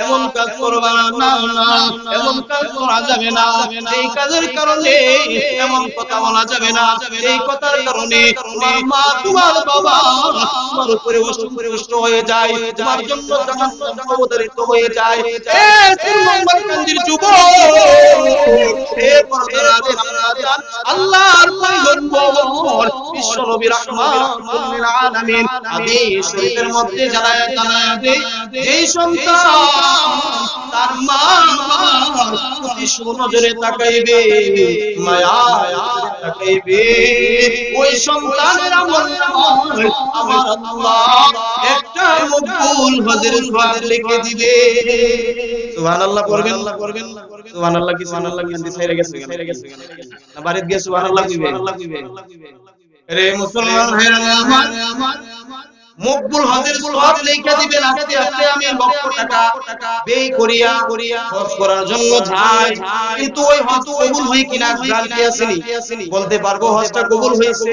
এমন কাজ করবা না, এমন কাজ করা যাবে না, এই কাজের কারণে এমন কথা বলা যাবে না, এই কথার কারণে তোমার মা তোমার বাবা তোমার উপরে অসন্তুষ্ট হয়ে যায়, তোমার জন্য জাহান্নাম অবধারিত হয়ে যায়। এ শ্রীমঙ্গলকান্দির যুবক, হে পরদারাদের আম্মাজান, আল্লাহর পয়গম্বর বিশ্ব নবী রাহমাতুল লিল আলামিন হাদিস শরীফের মধ্যে জানায় দেয়, যেই সন্তান তার মা বাবার প্রতি সুনজরে তাকাইবে, মায়া তাকাইবে, ওই সন্তানের আমল নামায় আমার আল্লাহ একটা মকবুল হজের সওয়াব লিখে দিবে। সুবহানাল্লাহ পড়বেন, সুবহানাল্লাহ কি সুবহানাল্লাহ কি আন্দি ছাইরা গেছে না বাড়িতে গিয়ে সুবহানাল্লাহ কইবে। আরে মুসলমান ভাইরা আমার, মকবুল হজের সওয়াব লিখে দিবেন। আজকে আমি লক্ষ টাকা ব্যয় করিয়া হজ করার জন্য যাই, কিন্তু ওই হজ কবুল হয় কিনা গ্যারান্টি আসেনি, বলতে পারবো হজটা কবুল হয়েছে,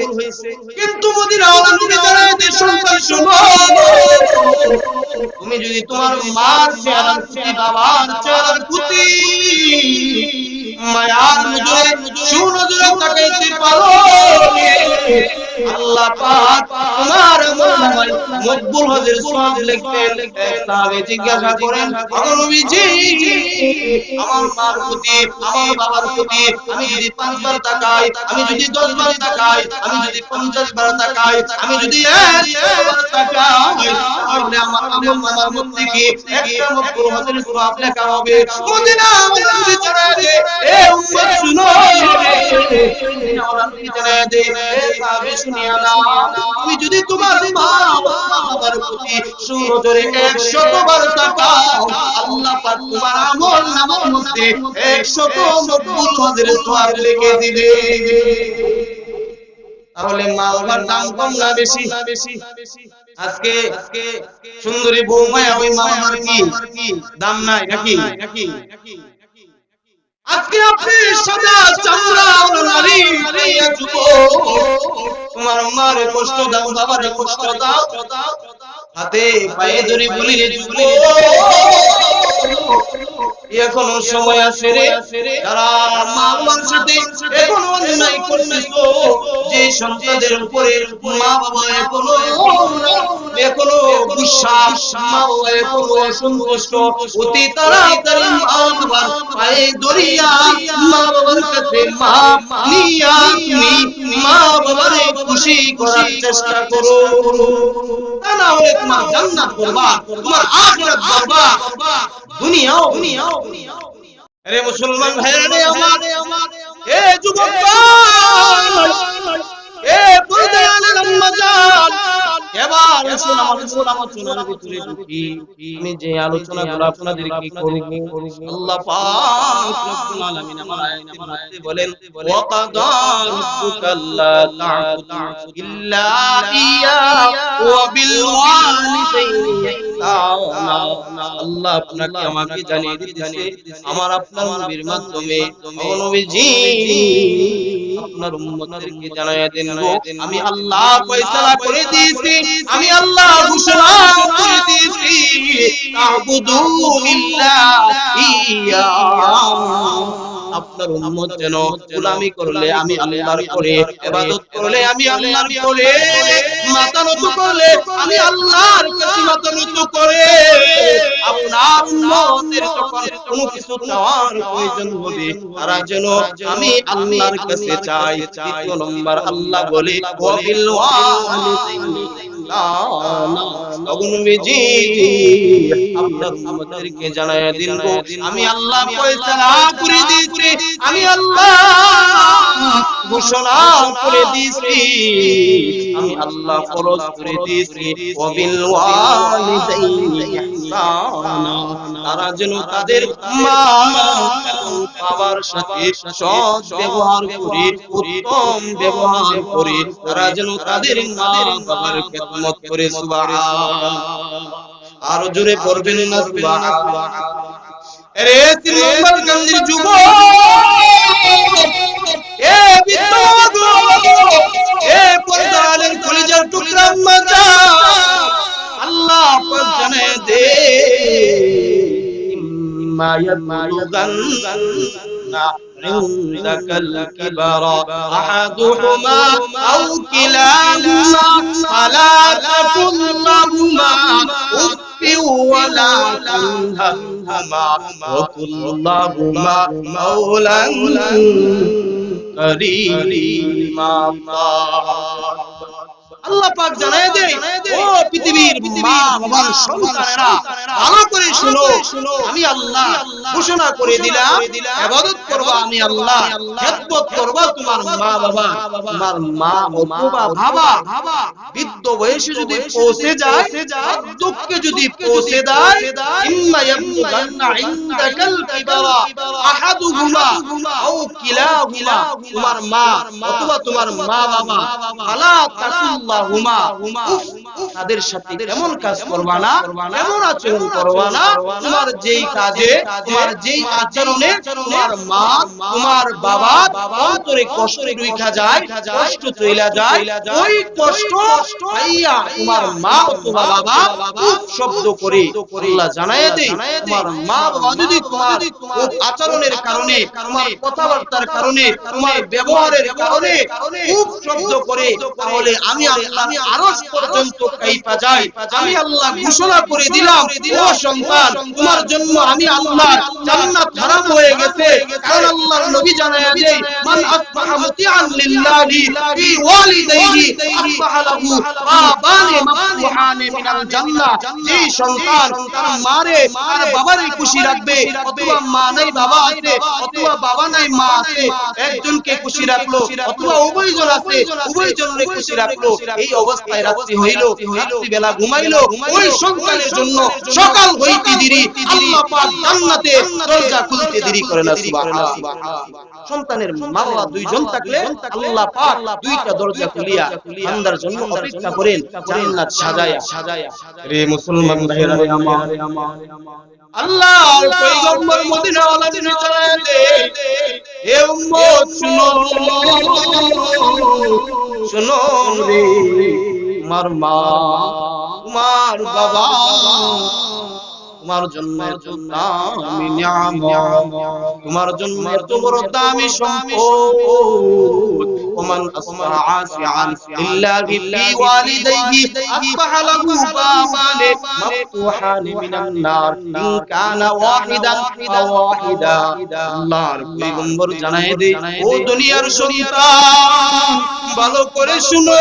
কিন্তু মদিনা ওয়ালা নবী জানায় দেন, সন্তান শোনো, তুমি যদি তোমার মার চেহারার প্রতি, বাবার চেহারার প্রতি মায়ার নজরে সুনজরে তাকাইতে পারো, আল্লাহ পাক তোমার আমল মকবুল হজের সওয়াব লিখবেন। সাহাবী জিজ্ঞাসা করেন, ও নবীজি, আমার মার প্রতি, আমার বাবার প্রতি আমি যদি 5 বার তাকাই, আমি যদি 10 বার তাকাই, আমি যদি 50 বার তাকাই, আমি যদি 100 বার তাকাই, তাহলে আমার আমল নামার মধ্যে কি একটা মকবুল হজের সওয়াব লেখা হবে? মদিনা ওয়ালা নবী জানায় দেয়, এ উম্মত শুনো, মদিনা ওয়ালা নবী জানায় দেয়, এ সাহাবী শুনিয়া নাও, তুমি যদি তোমার মা বাবার প্রতি সুনজরে 100 বার তাকাও, আল্লাহ পাক তোমার আমল নামার মধ্যে 100 মকবুল হজের সওয়াব লিখে দিবে। তাহলে মা বাবার দাম কম না বেশি? আজকে সুন্দরী বৌমায়া ওই মা বাবার কি দাম নাই নাকি? আজকে আপনি সাদা চামড়া নারী যুবক, তোমার মারে কষ্ট দাও, বাবারে কষ্ট দাও, হাতে পায়ে ধরে বলি রে যুবক, এখনো সময় আছে রে, যারা মা বাবার সাথে এখনো অন্যায় করতেছো, যে সন্তানদের উপরে মা বাবা এখনো বিশ্বাস, মা বাবা এখনো অসন্তুষ্ট, অতি তাড়াতাড়ি মা বাবার পায়ে ধরিয়া মা বাবার কাছে মাপ নিয়া মা বাবারে খুশি করার চেষ্টা করো, তা না হলে তোমার জান্নাত করবা, তোমার আখিরাত করবা, দুনিয়াও। আরে মুসলমান ভাইরা রে আমার, এ যুবক ভাই, এ পর্দায়ালের আম্মা জান, এবার আসুন আমার সোনার ভিতরে ঢুকি। আমি যে আলোচনাগুলো আপনাদেরকে করব, আল্লাহ পাক রব্বুল আলামিন আমার আয়াতের মধ্যে বলেন, ওয়া কাদা রাব্বুকা আল্লা তা'বুদু ইল্লা ইয়্যাহু ওয়া বিল ওয়ালিদাইনি ইহসানা। আল্লাহ আপনাকে আমাকে জানিয়ে দিতেছে আমার আপনার নবীর মাধ্যমে, ও নবীজি আপনার উম্মতদেরকে জানায়া দেন, আমি আল্লাহ ফয়সালা করে দিয়েছি, আমি আল্লাহ ঘোষণা করে দিয়েছি, তা'বুদু ইল্লা ইয়্যাহু, আপনার উম্মত যেন গোলামি করলে আমি আল্লাহর করে, ইবাদত করলে আমি আল্লাহর করে, মাথা নত করলে আমি আল্লাহর কাছে মাথা নত করে, আপনার উম্মতের যখন কোনো কিছু চাওয়ার প্রয়োজন হবে তারা যেন আমি আল্লাহর কাছে চাই। দ্বিতীয় নম্বর আল্লাহ বলে, ওয়া বিল ওয়ালিদাইনি নবীজি আপনার উম্মতদেরকে জানায়া দিন, আমি আল্লাহ ফয়সালা করে দিয়েছি, আমি আল্লাহ ঘোষণা করে দিয়েছি, আমি আল্লাহ ফরজ করে দিয়েছি, ওয়া বিল ওয়ালিদাইনি ইহসানা, তারা যেন তাদের মা বাবার সাথে সৎ ব্যবহার করে, উত্তম ব্যবহার করে, তারা যেন তাদের মা বাবার খেদমত করে। সুবহানাল্লাহ, আর জোরে পড়বেন না সুবহানাল্লাহ। আরে শ্রীমঙ্গলকান্দির যুবক, এ বিদ্যুৎ, এ পর্দালের কলিজার টুকরা মাজা, আল্লাহ পাক জানায় দে ইম্মা ইয়াবলুগান্না ইনদাকাল কিবারা আহাদুহুমা আও কিলাহুমা ফালা তাকুল লাহুমা উফফিন ওয়ালা তানহারহুমা ওয়া কুল লাহুমা কাওলান কারীমা। আল্লাহ পাক জানায় দেয়, ও পৃথিবীর মা বাবার সন্তানেরা, ভালো করে শুনো, আমি আল্লাহ ঘোষণা করে দিলাম, ইবাদত করবা আমি আল্লাহ, খেদমত করবা তোমার মা বাবা। তোমার মা অথবা বাবা বৃদ্ধ বয়সে যদি পৌঁছে যায়, দুঃখে যদি পৌঁছে দেয়, ইম্মা ইয়াবলুগান্না ইনদাকাল কিবারা আহাদুহুমা আও কিলাহুমা, তোমার মা অথবা তোমার মা বাবা, ফালা তাকুল্লাহুমা, তাদের সাথে এমন কাজ করবা না, এমন আচরণ করবা না, তোমার যেই কাজে, তোমার যেই আচরণে তোমার মা তোমার বাবা অন্তরে কষ্ট রেখা যায়, কষ্ট চইলা যায়, ওই কষ্ট পাইয়া তোমার মা অথবা বাবা উফ শব্দ করে আল্লাহ জানায় দেয়, তোমার মা বাবা যদি তোমার আচরণের কারণে, তোমার কথাবার্তার কারণে, তোমার ব্যবহারের কারণে উফ শব্দ করে, তাহলে আমি আল্লাহ আরশ পর্যন্ত কাইপা যাই। আমি আল্লাহ ঘোষণা করে দিলাম, ও সন্তান, তোমার জন্য আমি আল্লাহ জান্নাত হারাম হয়ে গেছে। কারণ আল্লাহর নবী জানায়া দেয়, মান আসবাহা মুতিআন লিল্লাহি ফি ওয়ালিদাইহি আসবাহা লাহু বাবানে মাফতুহানে মিনাল জান্নাহ। যেই সন্তান তার মারে আর বাবারে খুশি রাখবে, অথবা মা নাই বাবা আছে, অথবা বাবা নাই মা আছে, একজনকে খুশি রাখলো, অথবা উভয়জন আছে, উভয়জনকে খুশি রাখলো, এই অবস্থায় রাত্রি হইল, রাত্রি বেলা ঘুমাইলো, ওই সন্তানের জন্য সকাল হইতে দেরি আল্লাহ পাক জান্নাতে দরজা খুলতে দেরি করে না। সুবহানাল্লাহ। সন্তানের মা বাবা দুইজন থাকলে আল্লাহ পাক দুইটা দরজা খুলিয়া বান্দার জন্য অপেক্ষা করেন জান্নাত সাজায়া। রে মুসলমান ভাইরা রে আমার, আল্লাহর পয়গম্বর মদিনা ওয়ালা নবী জানায় দেন, হে উম্মত শুনো, শুনো রে, তোমার মা তোমার বাবা তোমার জন্য এত দামি নিয়ামত, তোমার জন্য এত বড় দামি সম্পদ। ওমান আসবাহা আসিআন লিল্লাহি ফি ওয়ালিদাইহি আসবাহা লাহু বাবানে মাফতুহানে মিনান নার ইন কানা ওয়াহিদান ফাওয়াহিদা। আল্লাহর পয়গম্বর জানায় দেয়, ও দুনিয়ার সন্তান, ভালো করে শুনো,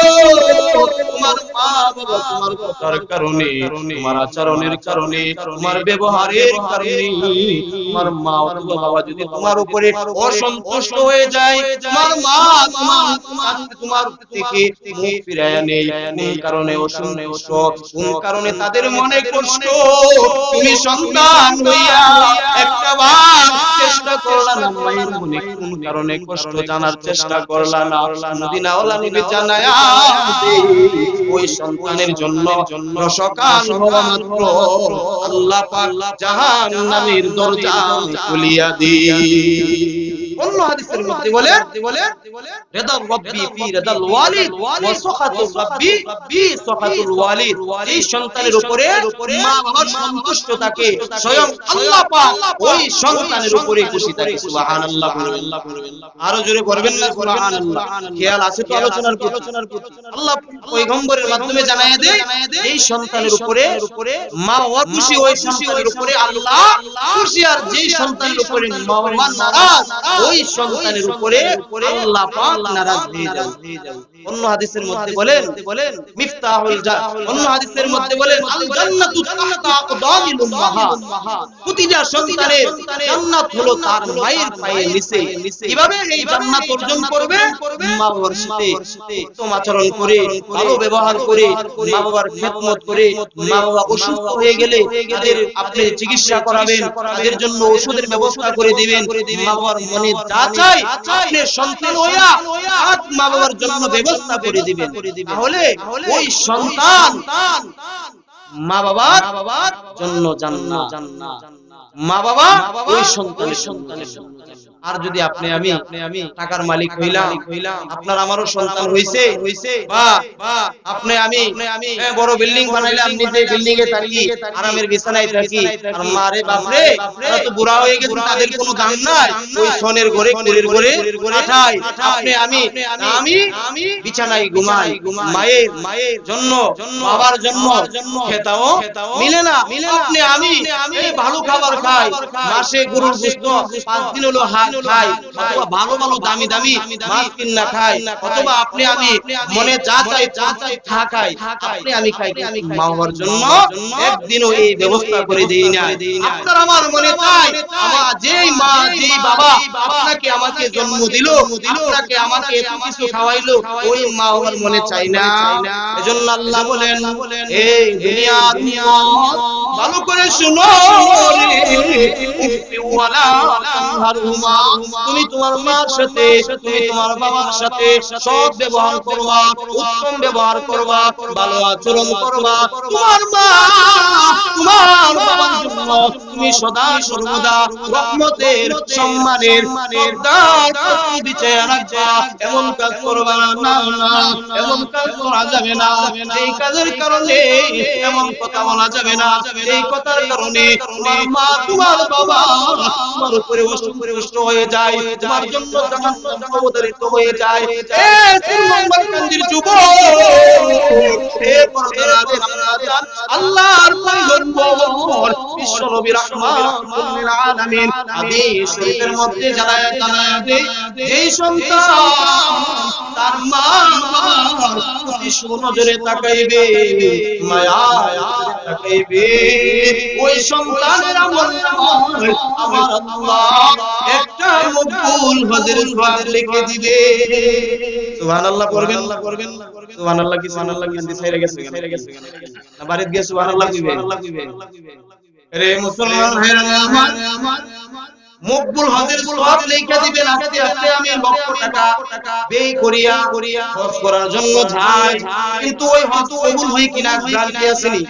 তোমার মা বাবা তোমার কথার কারণে, তোমার আচরণের কারণে, তোমার ব্যবহারের কারণে, তোমার মা অথবা বাবা যদি তোমার উপরে অসন্তুষ্ট হয়ে যায়, তোমার মা তোমার থেকে মুখ ফিরায় নেই, কোন কারণে অসন্তুষ্ট, কোন কারণে তাদের মনে কষ্ট, তুমি সন্তান হইয়া একটা বার চেষ্টা করলা না, মায়ের মনে কোন কারণে কষ্ট জানার চেষ্টা করলা না। মদিনা ওয়ালা নবী জানায়া দেয়, ওই সন্তানের জন্য সকাল হওয়া মাত্র আল্লাহ পাক জাহান্নামের দরজা খুলিয়া দেয়। অন্য হাদিসের মধ্যে বলে, রিদাল রাব্বি ফি রিদাল ওয়ালিদ ওয়া সাখাতুর রাব্বি ফি সাখাতুল ওয়ালিদ। এই সন্তানের উপরে মা বাবার সন্তুষ্ট থাকে, স্বয়ং আল্লাহ পাক ওই সন্তানের উপরে খুশি থাকে। সুবহানাল্লাহ। আরো জোরে পড়বেন না সুবহানাল্লাহ। খেয়াল আছে তো আলোচনার প্রতি? আল্লাহ পয়গম্বরের মাধ্যমে জানায় দেয়, এই সন্তানের উপরে মা বাবা খুশি, ওই সন্তানের উপরে আল্লাহ খুশি। আর যেই সন্তানের উপরে মা বাবা নারাজ, ওই সন্তানের উপরে আল্লাহ পাক নারাজ হয়ে যান। অন্য হাদিসের মধ্যে বলেন মিফতাহুল জান্নাত, অন্য হাদিসের মধ্যে বলেন আল জান্নাতু তাহতা আকদামিল উম্মাহাত। প্রতিটা সন্তানের জান্নাত হলো তার মায়ের পায়ের নিচে। কিভাবে এই জান্নাত অর্জন করবে? মা বাবার সাথে উত্তম আচরণ করে, ভালো ব্যবহার করে, মা বাবার খেদমত করে। মা বাবা অসুস্থ হয়ে গেলে তাদের আপনি চিকিৎসা করাবেন, তাদের জন্য ওষুধের ব্যবস্থা করে দিবেন। মা বাবার মনে যা চাই আপনি সন্তান হইয়া আজ মা বাবার জন্য ব্যবস্থা করে দিবেন। তাহলে ওই সন্তান মা বাবার জন্য জান্নাত, মা বাবা ওই সন্তানের জন্য। আর যদি আপনি আমি টাকার মালিক হইলাম, আপনার আমারও সন্তান হইছে, বা আপনি আমি বড় বিল্ডিং বানাইলাম, নিজে বিল্ডিং এ থাকি, আরামের বিছানায় থাকি, আর মারে বাপরে তারা তো বুড়া হয়ে গেছে, তাদের কোনো দাম নাই, ওই সোনের ঘরে কুড়ির ঘরে আঠায়। আপনি আমি বিছানায় ঘুমাই, মায়ের জন্য বাবার জন্য খেতাও মিলে না। আপনি আমি এই ভালো খাবার খাই, মাসে গরুর গোশত 5 দিন হলো হাট খাই, অথবা ভালো ভালো দামি দামি মাছ কিনা খাই, অথবা আপনি আমি মনে যা চাই তা খাই, আপনি আমি খাই, মা বাবার জন্য একদিনও এই ব্যবস্থা করে দেই না। আপনার আমার মনে চাই, আমার যেই মা যেই বাবা আপনাকে আমাকে জন্ম দিল, আপনাকে আমাকে এত কিছু খাওয়াইলো, ওই মা বাবার মনে চাই না? এজন্য আল্লাহ বলেন, এই দুনিয়ার ভালো করে শুনো তুমি তোমার মার সাথে, তুমি তোমার বাবার সাথে সৎ ব্যবহার করবা, উত্তম ব্যবহার করবা, ভালো আচরণ করবা। তোমার মা তোমার বাবার জন্য তুমি সদা সর্বদা রহমতের সম্মানের বিচার রাখবা। এমন কাজ করবা না, এমন কাজ করা যাবে না এই কাজের কারণে এমন কথা বলা যাবে না, এই কথার কারণে তোমার মা তোমার বাবা তোমার উপরে অসন্তুষ্ট হয়ে যায়, তোমার জন্য জাহান্নাম অবধারিত হয়ে যায়। এ সুন্নাতকান্দির যুবক, এ পরদারাদের আমরাজান, আল্লাহর পয়গম্বর বিশ্ব নবী রাহমাতুল লিল আলামিন হাদিস শরীফের মধ্যে জানায় দেয়, যেই সন্তান তার মা বাবার প্রতি সুনজরে তাকাইবে, মায়া তাকাইবে, ওই সন্তানের আমলনামায় আমার আল্লাহ একটা মকবুল হজের সওয়াব লিখে দিবে। সুবহানাল্লাহ পড়বেন, সুবহানাল্লাহ কি সুবহানাল্লাহ কি ছেড়ে গেছে না বাড়িতে গিয়ে সুবহানাল্লাহ কইবে? আরে মুসলমান ভাইরা আমার, মকবুল হজের সওয়াব লেখা দিবেন। আজকে আমি লক্ষ টাকা ব্যয় করিয়া হজ করার জন্য যাই, কিন্তু ওই হজ কবুল হয় কিনা গ্যারান্টি আসেনি,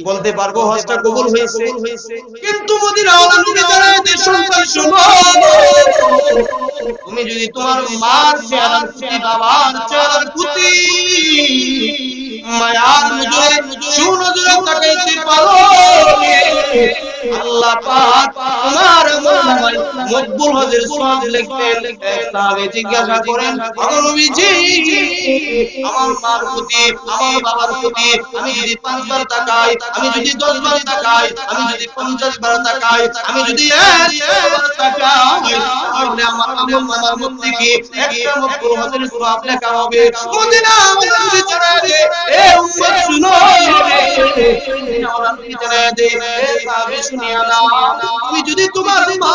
বলতে পারবো হজটা কবুল হয়েছে, কিন্তু মদিনাওয়ালা নবী জানায় যে সন্তান শুনো, তুমি যদি তোমার মার চেহারার প্রতি, বাবার চেহারার প্রতি মায়ার নজরে সুনজরে তাকাইতে পারো, আল্লাহ পাক তোমার আমলনামায় মকবুল হজের সওয়াব লিখবেন। সাহাবী জিজ্ঞাসা করেন, ও নবীজি, আমার মার প্রতি, আমার বাবার প্রতি আমি যদি 5 বার তাকাই, আমি যদি 10 বার তাকাই, আমি যদি 50 বার তাকাই, আমি যদি 100 বার তাকাই, তাহলে আমার আমলনামার মধ্যে কি একটা মকবুল হজের সওয়াব লেখা হবে? মদিনাওয়ালা নবী জানায় দে, এ উম্মত শুনো, মদিনাওয়ালা নবী জানায় দে, এ সাহাবী শুনিয়া নাও, তুমি যদি তোমার মা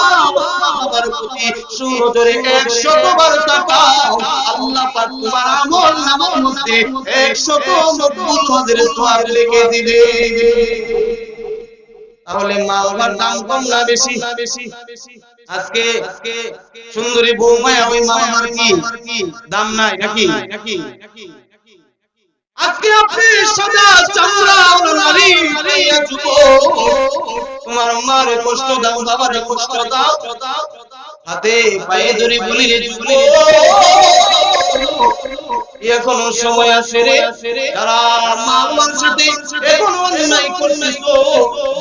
বাবার প্রতি সুনজরে 100 বার তাকাও, আল্লাহ পাক তোমার আমলনামার মধ্যে 100 মকবুল হজের সওয়াব লিখে দিবে। তাহলে মা বাবার দাম কম না বেশি? আজকে সুন্দরী বৌমায়া ওই মা বাবার কি দাম নাই নাকি? আজকে আপনি সাদা চামড়া নারী হইয়া যুবক, তোমার মার কষ্ট দাও, বাবার কষ্ট দাও, হাতে পায়ে ধরে বলি রে যুবক, এখনো সময় আছে রে, যারা মা বাবার সাথে এখনো অন্যায় করতেছো,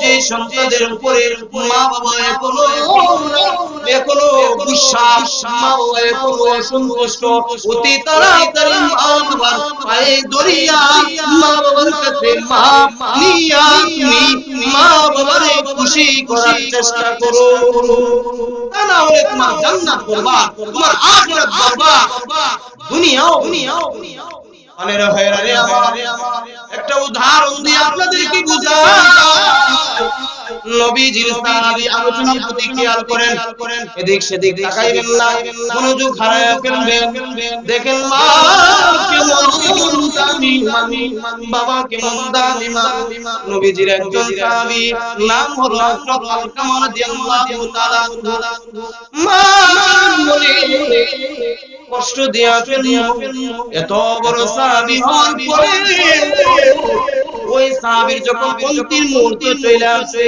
যে সন্তানদের উপরে মা বাবা এখনো গুসা, মা বাবা এখনো অসন্তুষ্ট, অতি তাড়াতাড়ি মা বাবার পায়ে ধরিয়া মা বাবার কাছে মাপ নিয়া তুমি মা বাবারে খুশি করার চেষ্টা করো, তা না হলে তোমার জান্নাত করবা, তোমার আখিরাত করবা, দুনিয়াও। আনেরা ভাইরা রে আমার, একটা উদাহরণ দিয়ে আপনাদেরকে বুঝাই। নবীজির সাহাবী আলোচনার প্রতি খেয়াল করেন, এদিক সেদিক তাকাইবেন না, মনোযোগ হারায়া ফেলবেন। দেখেন মা কেমন দামি, বাবা কেমন দামি। নবীজির একজন সাহাবী নাম হলো হযরত আলকামা রাদিয়াল্লাহু তাআলা। মা বলে কষ্ট দিয়া ফেলল, এত বড় সাহাবী হওয়ার পরে ওই সাহাবীর যখন অন্তিম মুহূর্ত চলে আসে,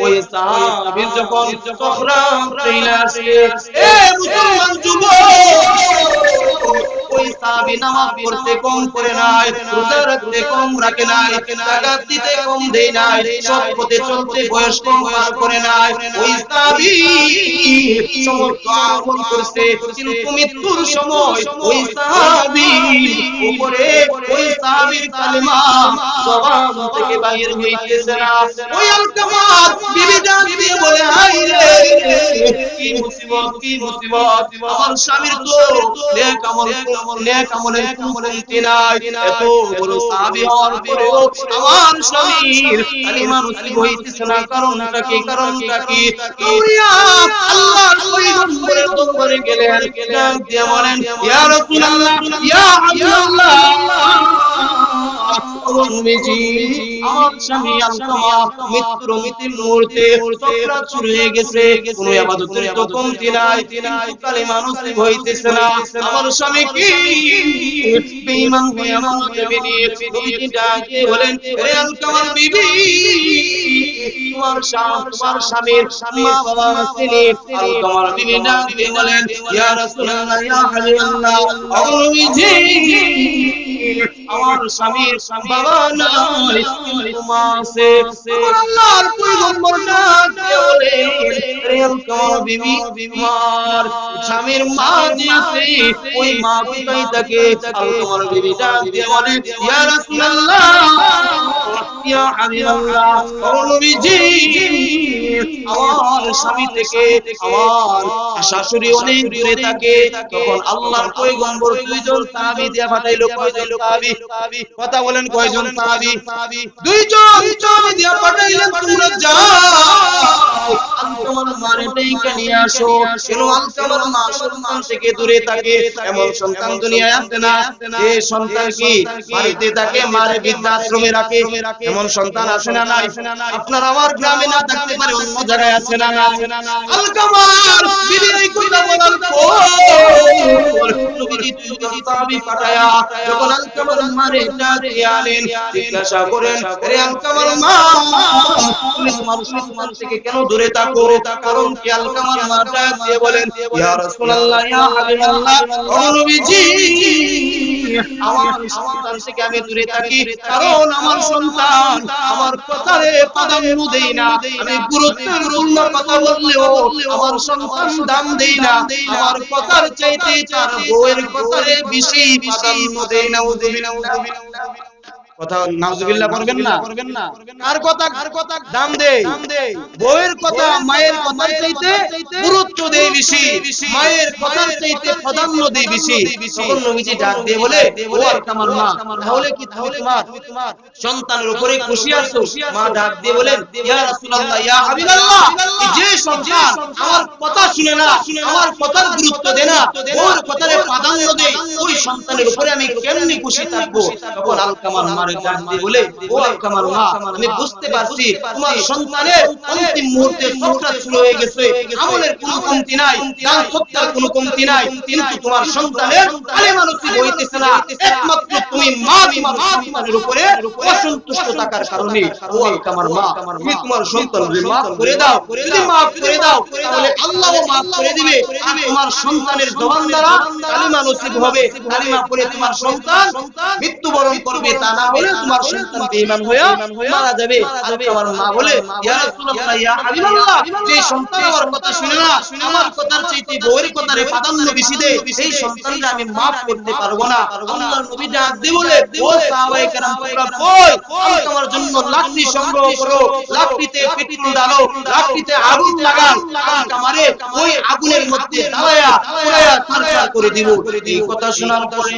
ওই সাহাবীর যখন সখরাম চলে আসে, এ মুসলমান যুবক, ওই সাহাবী নামাজ পড়তে কম করে নাই, রোজা রাখতে কম রাখে নাই, যাকাত দিতে কম দেয় নাই, সৎ পথে চলতে বয়স কম পার করে নাই। ওই সাহাবী সমস্ত আমল করছে, কিন্তু মৃত্যুর সময় ওই সাহাবী উপরে ওই সাহাবীর কালিমা জবান থেকে বাইর হইতেছে না। ওই আলকামার বিবি ডাক দিয়ে বলে, হায় রে কি মুসিবত, কি মুসিবত, আমার স্বামীর তো নেক আমলের কোনো কমতি নাই, এত বড় সাহাবী হওয়ার পরেও আমার স্বামীর কালিমা নসিব হইতেছে না, কারণটা কি, কারণটা কি? দৌড়িয়া আল্লাহর পয়গম্বরের দরবারে গেলেন, ডাক দিয়ে বলেন, ইয়া রাসূলুল্লাহ, ইয়া হাবিবাল্লাহ, আমার স্বামী আলকামা মৃত্যুর অন্তিম মুহূর্তে সকরাত শুরু হয়ে গেছে, কোনো ইবাদতের তো কমতি নাই, কিন্তু কালিমা নসিব হইতেছে না। আমার স্বামী কি বেঈমান হয়ে আমার নবী নিয়ে নবীকে ডাকে বলেন, হে আলকামার বিবি, তোমার স্বামীর মা বাবা আসেনি। আলকামার বিবি ডাক দিয়ে বলেন, ইয়া রাসূলুল্লাহ, ইয়া হাবিবাল্লাহ, ও নবীজি, আমার স্বামীর বাবা নাই, কিন্তু মা আছে। আল্লাহর পয়গম্বর ডাক দিয়ে বলেন, হে আলকামার বিবি, তোমার স্বামীর মা যে আছে, ওই মা কোথায় থাকে? আলকামার বিবি ডাক দিয়ে বলেন, ইয়া রাসূলুল্লাহ, ইয়া হাবিবাল্লাহ, ও নবীজি, আমার স্বামী থেকে আমার শাশুড়ি অনেক দূরে থাকে। তখন আল্লাহর পয়গম্বর দুইজন সাহাবী দিয়া পাঠাইলো। কয়জন সাহাবী? কথা বলেন, কয়জন সাহাবী? দুইজন সাহাবী দিয়া পাঠাইলেন, তোমরা যাও আলকামার মারে ডেকে নিয়ে আসো। কেন আলকামার মা সন্তান থেকে দূরে থাকে? এমন সন্তান দুনিয়ায় আসে না যে সন্তান কি বাড়িতে থাকে, মারে বৃদ্ধাশ্রমে রাখে, এমন সন্তান আসে না? নাই। আপনার আমার গ্রামে না থাকতে পারে, অন্য জায়গায় আছে না? না। আলকামার বিবি এই কথা বলার পর নবীজি দুইজন সাহাবী পাঠায়া যখন আলকামার মারে ডাকে আনেন, জিজ্ঞাসা করেন, হে আলকামার মা, তুমি তোমার সন্তান থেকে কেন দূরে থাকো? কারণ কি? আলকামার মা ডাক দিয়ে বলেন, ইয়া রাসূলুল্লাহ, ইয়া হাবিবাল্লাহ, ও নবীজি, আমার সন্তান থেকে আমি দূরে থাকি কারণ আমার সন্তান আমার কথারে প্রাধান্য দেই না। আমি গুরুত্বপূর্ণ কথা বললেও আমার সন্তান দাম দেই না, আমার কথার চাইতে তার বউয়ের কথারে বেশি প্রাধান্য দেই না। কথা নাউজুবিল্লাহ করবেন না? কার কথা দাম দেই? বউয়ের কথা, মায়ের কথার চাইতে গুরুত্ব দেই বেশি, মায়ের কথার চাইতে প্রাধান্য দেই বেশি। তখন নবীজি ডাক দিয়ে বলে, ও আলকামার মা, তাহলে কি তুমি তোমার সন্তানের উপরে খুশি আছো? মা ডাক দিয়ে বলেন, ইয়া রাসূলুল্লাহ, ইয়া হাবিবাল্লাহ, যে সন্তান আমার কথা শুনে না, আমার কথার গুরুত্ব দেয় না, ওর কথারে প্রাধান্য দেয়, ওই সন্তানের উপরে আমি কেমনে খুশি থাকবো? তখন আলকামার মা ডাক দিয়ে বলে, ও আলকামার মা, আমি বুঝতে পারছি তোমার সন্তানের অন্তিম মুহূর্তে সকরাত শুরু হয়ে গেছে, আমলের কোনো কমতি নাই, দান সত্তার কোনো কমতি নাই, কিন্তু তোমার সন্তানের কালেমা নসিব হইতেছে না। একমাত্র তুমি মা, তোমার সন্তানের উপরে অসন্তুষ্ট থাকার কারণে। ও আলকামার মা, তুমি তোমার সন্তানকে মাফ করে দাও। যদি মাফ করে দাও তাহলে আল্লাহও মাফ করে দিবে, আর তোমার সন্তানের জবান দ্বারা কালিমা নসিব হবে। কালিমা পড়ে তোমার সন্তান মৃত্যুবরণ করবে, তা না হলে তোমার সন্তান বেঈমান হয়ে মারা যাবে। আলকামার মা বলে, ইয়া রাসূলুল্লাহ, ইয়া হাবিবাল্লাহ, যে সন্তান আমার কথা শুনে না, আমার কথার চাইতে বউয়ের কথারে প্রাধান্য বেশি দেয়, সেই সন্তানকে আমি মাফ করতে পারবো না। আল্লাহর নবী ডাক দিয়ে বলে, ও সাহাবায়ে কেরাম, তোমরা কই? আলকামার জন্য লাকড়ি সংগ্রহ করো, লাকড়িতে পেট্রোল ঢালো, লাকড়িতে আগুন লাগান, আলকামারে ওই আগুনের মধ্যে জ্বালায়া পুরায়া ছারখার করে দিব। এই কথা শোনার পরে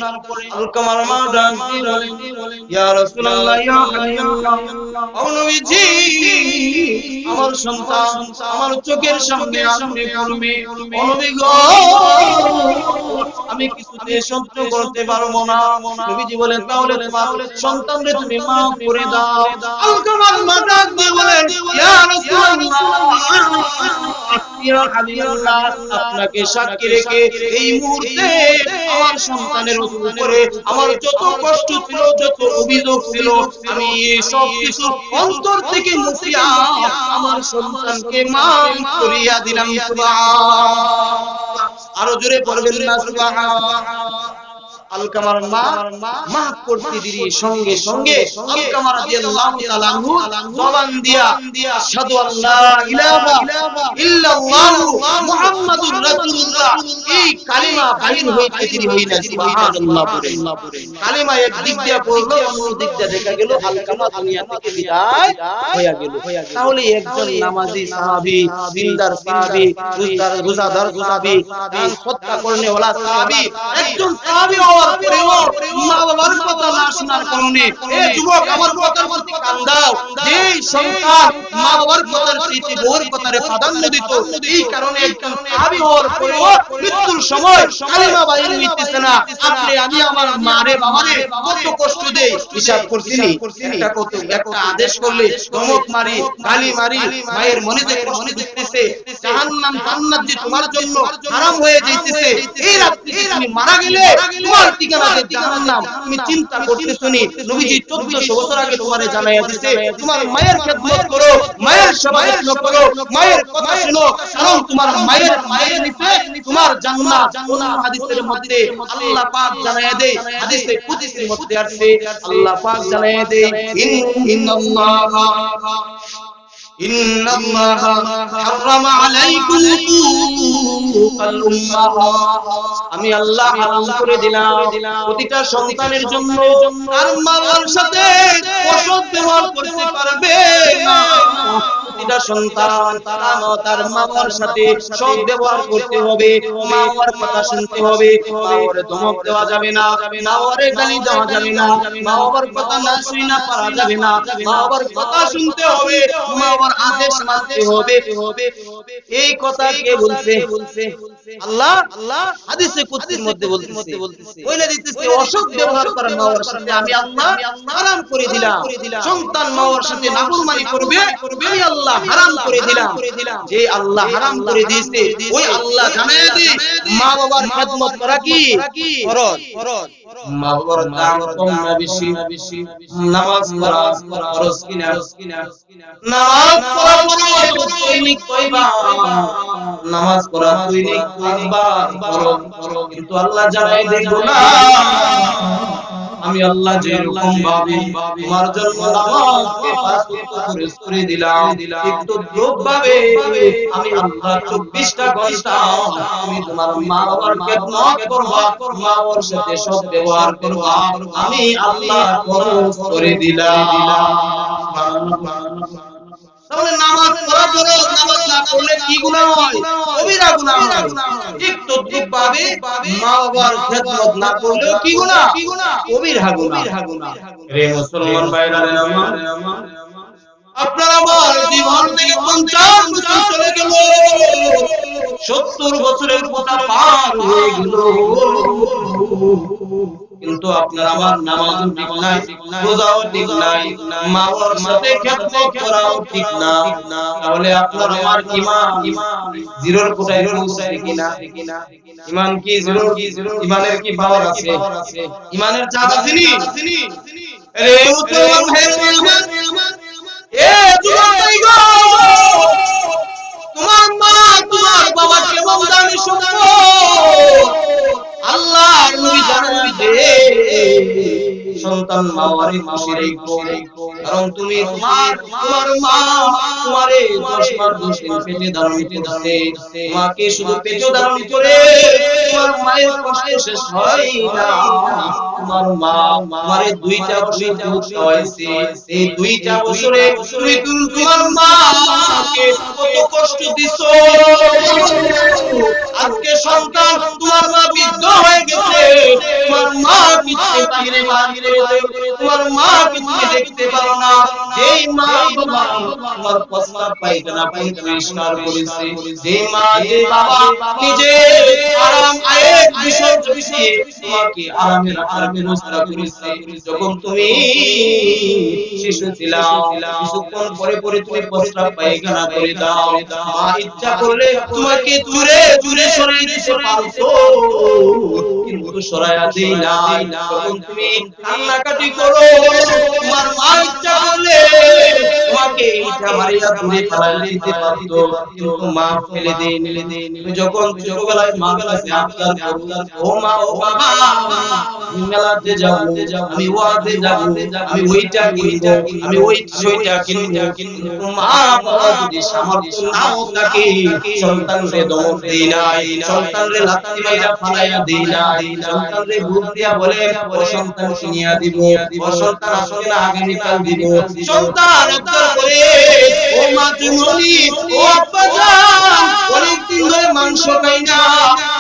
আলকামার মা ডাক দিয়ে বলেন, ইয়া রাসূলুল্লাহ, ইয়া হাবিবাল্লাহ, ও নবীজি, আমার সন্তান আমার চোখের সামনে আপনি করবে, ও নবী গো, আমি কিছুতে সহ্য করতে পারবো না। নবীজি বলেন, তাহলে তোমার সন্তানকে তুমি মাফ করে দাও। আলকামার মা ডাক দিয়ে বলেন, ইয়া রাসূলুল্লাহ, ইয়া হাবিবাল্লাহ, আপনাকে সাক্ষী রেখে এই মুহূর্তে আমার সন্তানের উপরে আমার যত কষ্ট ছিল, যত অভিযোগ ছিল, আমি সব কিছু অন্তর থেকে মুছিয়া আমার সন্তানকে মাফ করিয়া দিলাম। সুবহানাল্লাহ। আরো জোরে পড়বেন না সুবহানাল্লাহ। আলকামার মা মাফ করতে দেরি সঙ্গে সঙ্গে আলকামা রাদিয়াল্লাহু তাআলা আনহু জবান দিয়া আশহাদু আল্লা ইলাহা ইল্লাল্লাহু মুহাম্মাদুর রাসূলুল্লাহ এই কালিমা বাহির হইতে দেরি হই না। সুবহানাল্লাহ বলে কালিমা এক দিক দিয়া পড়লো, অন্য দিক দিয়া দেখা গেল আলকামা দুনিয়া থেকে বিদায় হইয়া গেল। তাহলে একজন নামাজি সাহাবী, দিনদার সাহাবী, রোজাদার সাহাবী, দান সদকা করনে ওয়ালা সাহাবী, একজন সাহাবী মা বাবার কথা না শোনার কারণে এই যুবক আমার কথার প্রতি কান দাও, যে সন্তান মা বাবার কথার চেয়ে বউর কথারে প্রাধান্য দিত, এই কারণে একজন সাহাবী হওয়ার পরেও মৃত্যুর সময় কালিমা বাইরে হইতেছে না। আপনি আমি আমার মারে বাবারে কত কষ্ট দেই হিসাব করছিনি? একটা আদেশ করলে ধমক মারি, গালি মারি, মায়ের মনে যে কষ্ট দিতেছে, জাহান্নাম জান্নাত যে তোমার জন্য হারাম হয়ে যাইতেছে, এই রাতে তুমি মারা গেলে তোমার ঠিকানা যে জাহান্নাম, তুমি চিন্তা করতেছো নি? নবীজি 1400 বছর আগে তোমারে জানাইয়া দিয়েছে, তোমার মায়ের খেদমত করো, মায়ের সেবা যত্ন করো, মায়ের কথা শুনো, কারণ তোমার মায়ের নিচে তোমার জান্নাত। অন্য হাদিসের মধ্যে আল্লাহ পাক জানাইয়া দেয়, হাদিসে কুদসির মধ্যে আছে আল্লাহ পাক জানাইয়া দেয়, ইন্নাল্লাহা হারামা আলাইকুম উকুকাল উম্মাহ, আমি আল্লাহ হারাম করে দিলাম প্রতিটা সন্তানের জন্য তার মা বাবার সাথে অসৎ ব্যবহার করতে পারবে না। প্রতিটা সন্তান তার মা বাবার সাথে সৎ ব্যবহার করতে হবে, মা বাবার কথা শুনতে হবে, মা বাবার ধমক দেওয়া যাবে না, মা বাবার গালি দেওয়া যাবে না, মা বাবার কথা না শুনে না পারা যাবে না, মা বাবার কথা শুনতে হবে, মা বাবার আদেশ মানতে হবে। এই কথা কে বলছে? আল্লাহ হাদিসে কুদসির মধ্যে বলতেছে, বলে দিতেছে অসৎ ব্যবহার করা মা বাবার সাথে আমি আল্লাহ হারাম করে দিলাম। সন্তান মা বাবার সাথে নাফরমানি করবে, আমি আল্লাহ হারাম করে দিলাম। যে আল্লাহ হারাম করে দিয়েছে ওই আল্লাহ জানায় দেয় মা বাবার খেদমত করা কি ফরজ। মা বাবার দাম কম না বেশি? নামাজ পড়া ফরজ কিনা? নামাজ পড়া দৈনিক কয়বার? নামাজ পড়া দৈনিক 5 বার ফরজ। কিন্তু আল্লাহ জানায় দেয় না, আমি আল্লাহ যে রকম ভাবে তোমার জন্য নামাজকে 5 ওয়াক্ত ফরজ করে দিলাম, কিন্তু ভাবে আমি আল্লাহ 24টা ঘন্টা তুমি তোমার মা বাবার খেদমত করবা, মা বাবার সাথে সৎ ব্যবহার করবা, আমি আল্লাহ ফরজ করে দিলাম। তাহলে নামাজ পড়া ফরজ, নামাজ না পড়লে কি গুনাহ হয়? কবিরা গুনাহ হয়। ঠিক তদ্রূপভাবে মা বাবার খেদমত না করলেও কি গুনাহ? কবিরা গুনাহ। রে মুসলমান ভাইরা রে আমার, আপনার আমার জীবন থেকে 50 বছর চলে গেল, 70 বছরের কথা পার হয়ে গেল, কিন্তু আপনার আমার নামাজও ঠিক নাই, রোজাও ঠিক নাই, মা বাবার সাথে খেদমত করাও ঠিক না। তাহলে আপনার আমার ঈমান জিরোর কোটায় পৌঁছায় কিনা? ঈমান কি জিরো? ঈমানের কি পাওয়ার আছে? ঈমানের চাঁদ আসেনি? আরে মুসলমান ভাইরা আমার, এ যুবক ভাই গো, তোমার মা তোমার বাবা কেমন দামি সম্পদ আল্লাহর নবী জানান দে, সন্তান মা বাবারে খুশি রেখো, কারণ তুমি তোমার মা তোমারে 10 মাস 10 দিন পেটে ধারণ করতে, মাকে শুধু পেটে ধারণ করে তোমার মায়ের কষ্ট শেষ হয় না। তোমার মা তোমারে 2টা বছর দুধ খাওয়াইছে, এই 2টা বছরে তুমি তোমার মাকে কত কষ্ট দিছো। আজকে সন্তান তোমার মা বৃদ্ধ হয়ে গেছে, তোমার মা কি তুমি বাইরে বার করে দেও, তোমার মা কি তুমি দেখতে পারো না? যেই মা বাবা তোমার প্রস্রাব পায়খানা পরিষ্কার করেছে, যে মা যে বাবা নিজে আরাম আয়ের বিষয় দিয়ে তোমাকে আরামে রাখার ব্যবস্থা করেছে, যখন তুমি শিশু ছিলাম কিছুক্ষণ পরে পরে তুমি প্রস্রাব পায়খানা করে দাও, মা ইচ্ছা করলে তোমাকে দূরে দূরে সরিয়ে দিতে পারতো, কিন্তু সরাইয়া দেই না। যখন তুমি কান্নাকাটি করো তোমার মা ইচ্ছা করলে তোমাকে ইটা মারিয়া দূরে ফেলাইয়া দিতে পারতো, কিন্তু মা ফেলে দেই। তুমি যখন ছোটবেলায় মা কাছে আবদার করো, ও মা ও বাবা আমি মেলাতে যাব, আমি ওয়াজে যাব, আমি ওইটা কিনবো, আমি ওই সেটা কিনবো, কিন্তু মা বাবা যদি সামর্থ্য নাও থাকে সন্তানরে দমক দেই নাই, সন্তানরে লাথি মাইরা ফালাইয়া দেই নাই, সন্তানরে বুক দিয়া বলে ও সন্তান কিনিয়া দিব, ও সন্তান আসলে না আগামীকাল দিব, সন্তান আবদার করে ও মা জননী ও আব্বা জান অনেকদিন ধরে মাংস খাই না,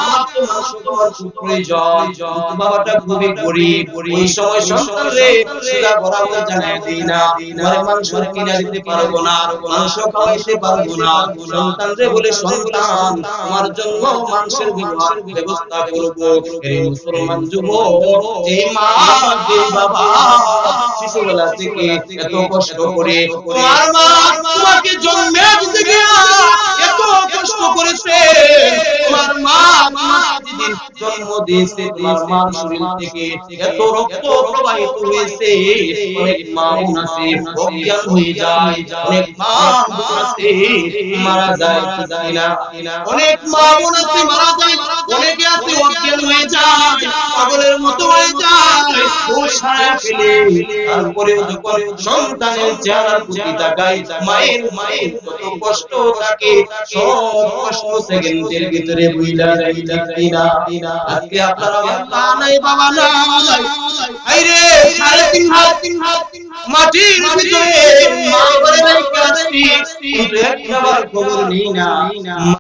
আমার তো মাংস তোমার খুব প্রয়োজন, কিন্তু বাবাটা খুবই গরিব, ওই সময় সন্তানরে সুদা বরাবর জানাই দেই না, তোমার মাংস কিনা দিতে পারবো না, মাংস খাওয়াইতে পারবো না, সন্তানরে বলে সন্তান তোমার জন্য মাংসের ব্যবস্থা করবো। এই মুসলমান যুবক যে মা যে বাবা শিশুবেলা থেকে এত কষ্ট করে তোমার মা তোমাকে জন্মে দিতে গিয়া এত কষ্ট করেছে, তোমার মা তোমাকে যেদিন জন্ম দিয়েছে তোমার মার শরীর থেকে এত রক্ত প্রবাহিত হয়েছে, অনেক মা বোন আছে অজ্ঞান হয়ে যায়, অনেক মা বোন আছে মারা যায়, অনেক মা বোন আছে মারা যায়, অনেকে আছে অজ্ঞান হয়ে যায়, পাগলের মতো হয়ে যায়, হুঁশ হারায় ফেলে। তারপরেও যখন সন্তানের চেহারার প্রতি তাকায় মায়ের কত কষ্ট থাকে, সব কষ্ট সেকেন্ডের ভিতরে বুইলা যায়, ঠিক কিনা? আজকে আপনারা মা নাই বাবা নাই, আইরে 3.5 হাত মাটির ভিতরে মা বলে নাই কাছে, কিন্তু একবার খবর নেই না।